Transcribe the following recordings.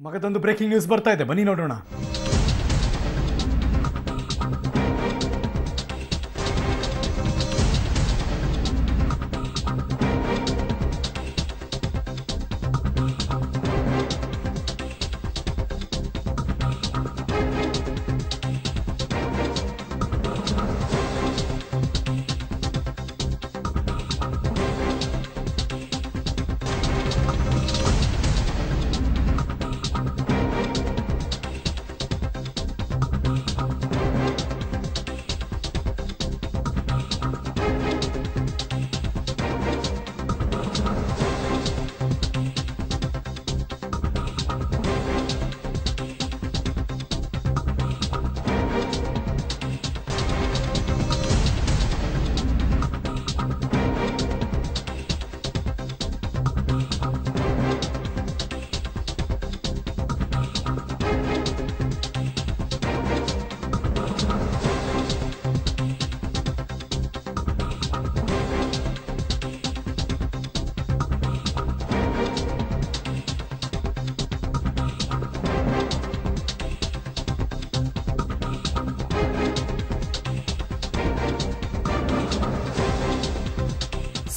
ಮಗದೊಂದು breaking news ಬರ್ತಾ ಇದೆ, ಬನ್ನಿ ನೋಡೋಣ.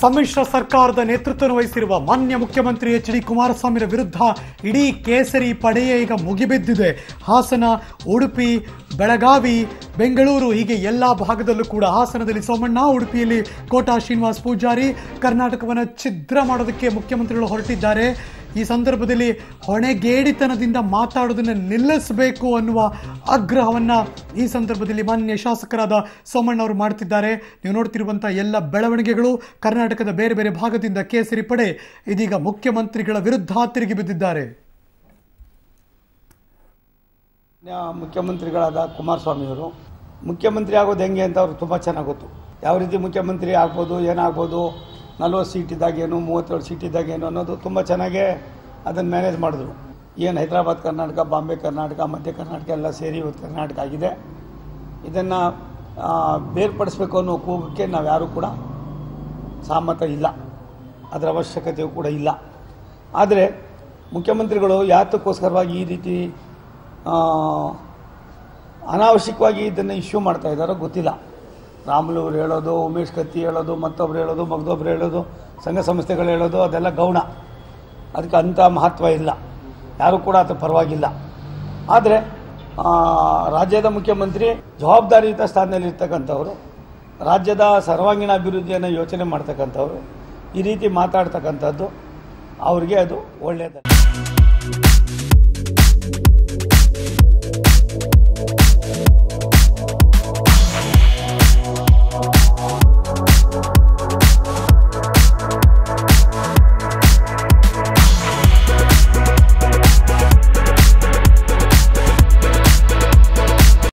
ಸಮ್ಮಿಶ್ರ ಸರ್ಕಾರದ ನೇತೃತ್ವ ವಹಿಸಿರುವ ಮಾನ್ಯ ಮುಖ್ಯಮಂತ್ರಿ ಎಚ್.ಡಿ. ಕುಮಾರಸ್ವಾಮಿ ವಿರುದ್ಧ ಇಡೀ ಕೇಸರಿ ಪಡೆಯೇ ಈಗ ಮುಗಿಬಿದ್ದಿದೆ. ಹಾಸನ, ಉಡುಪಿ, ಬೆಳಗಾವಿ, ಬೆಂಗಳೂರು ಹೀಗೆ ಎಲ್ಲ ಭಾಗದಲ್ಲೂ ಕೂಡ ಹಾಸನದಲ್ಲಿ ಸೋಮಣ್ಣ, ಉಡುಪಿಯಲ್ಲಿ ಕೋಟಾ ಶ್ರೀನಿವಾಸ್ ಪೂಜಾರಿ ಕರ್ನಾಟಕವನ್ನು ಛಿದ್ರ ಮಾಡೋದಕ್ಕೆ ಮುಖ್ಯಮಂತ್ರಿಗಳು ಹೊರಟಿದ್ದಾರೆ. ಈ ಸಂದರ್ಭದಲ್ಲಿ ಹೊಣೆಗೇಡಿತನದಿಂದ ಮಾತಾಡೋದನ್ನು ನಿಲ್ಲಿಸಬೇಕು ಅನ್ನುವ ಆಗ್ರಹವನ್ನು ಈ ಸಂದರ್ಭದಲ್ಲಿ ಮಾನ್ಯ ಶಾಸಕರಾದ ಸೋಮಣ್ಣ ಅವರು ಮಾಡ್ತಿದ್ದಾರೆ. ನೀವು ನೋಡ್ತಿರುವಂಥ ಎಲ್ಲ ಬೆಳವಣಿಗೆಗಳು ಕರ್ನಾಟಕದ ಬೇರೆ ಬೇರೆ ಭಾಗದಿಂದ ಕೇಸರಿ ಪಡೆ ಇದೀಗ ಮುಖ್ಯಮಂತ್ರಿಗಳ ವಿರುದ್ಧ ತಿರುಗಿ ಬಿದ್ದಿದ್ದಾರೆ. ಮುಖ್ಯಮಂತ್ರಿಗಳಾದ ಕುಮಾರಸ್ವಾಮಿಯವರು ಮುಖ್ಯಮಂತ್ರಿ ಆಗೋದು ಹೆಂಗೆ ಅಂತ ಅವ್ರಿಗೆ ತುಂಬ ಚೆನ್ನಾಗಿ ಗೊತ್ತು. ಯಾವ ರೀತಿ ಮುಖ್ಯಮಂತ್ರಿ ಆಗ್ಬೋದು, ಏನಾಗ್ಬೋದು, 40 ಸೀಟ್ ಇದ್ದಾಗೇನು, 37 ಸೀಟ್ ಇದ್ದಾಗೇನು ಅನ್ನೋದು ತುಂಬ ಚೆನ್ನಾಗೇ ಅದನ್ನು ಮ್ಯಾನೇಜ್ ಮಾಡಿದ್ರು. ಏನು ಹೈದರಾಬಾದ್ ಕರ್ನಾಟಕ, ಬಾಂಬೆ ಕರ್ನಾಟಕ, ಮಧ್ಯ ಕರ್ನಾಟಕ ಎಲ್ಲ ಸೇರಿ ಇವತ್ತು ಕರ್ನಾಟಕ ಆಗಿದೆ. ಇದನ್ನು ಬೇರ್ಪಡಿಸಬೇಕು ಅನ್ನೋ ಕೂಗಕ್ಕೆ ನಾವು ಯಾರೂ ಕೂಡ ಸಹಮತ ಇಲ್ಲ, ಅದರ ಅವಶ್ಯಕತೆಯೂ ಕೂಡ ಇಲ್ಲ. ಆದರೆ ಮುಖ್ಯಮಂತ್ರಿಗಳು ಯಾತಕ್ಕೋಸ್ಕರವಾಗಿ ಈ ರೀತಿ ಅನಾವಶ್ಯಕವಾಗಿ ಇದನ್ನು ಇಶ್ಯೂ ಮಾಡ್ತಾ ಇದ್ದಾರೋ ಗೊತ್ತಿಲ್ಲ. ರಾಮುಲು ಅವರು ಹೇಳೋದು, ಉಮೇಶ್ ಕತ್ತಿ ಹೇಳೋದು, ಮತ್ತೊಬ್ರು ಹೇಳೋದು, ಮಗದೊಬ್ರು ಹೇಳೋದು, ಸಂಘ ಸಂಸ್ಥೆಗಳು ಹೇಳೋದು, ಅದೆಲ್ಲ ಗೌಣ. ಅದಕ್ಕೆ ಅಂಥ ಮಹತ್ವ ಇಲ್ಲ, ಯಾರೂ ಕೂಡ ಅದರ ಪರವಾಗಿಲ್ಲ. ಆದರೆ ರಾಜ್ಯದ ಮುಖ್ಯಮಂತ್ರಿ ಜವಾಬ್ದಾರಿಯುತ ಸ್ಥಾನದಲ್ಲಿರ್ತಕ್ಕಂಥವ್ರು, ರಾಜ್ಯದ ಸರ್ವಾಂಗೀಣ ಅಭಿವೃದ್ಧಿಯನ್ನು ಯೋಚನೆ ಮಾಡ್ತಕ್ಕಂಥವ್ರು ಈ ರೀತಿ ಮಾತಾಡ್ತಕ್ಕಂಥದ್ದು ಅವ್ರಿಗೆ ಅದು ಒಳ್ಳೆಯದಲ್ಲ.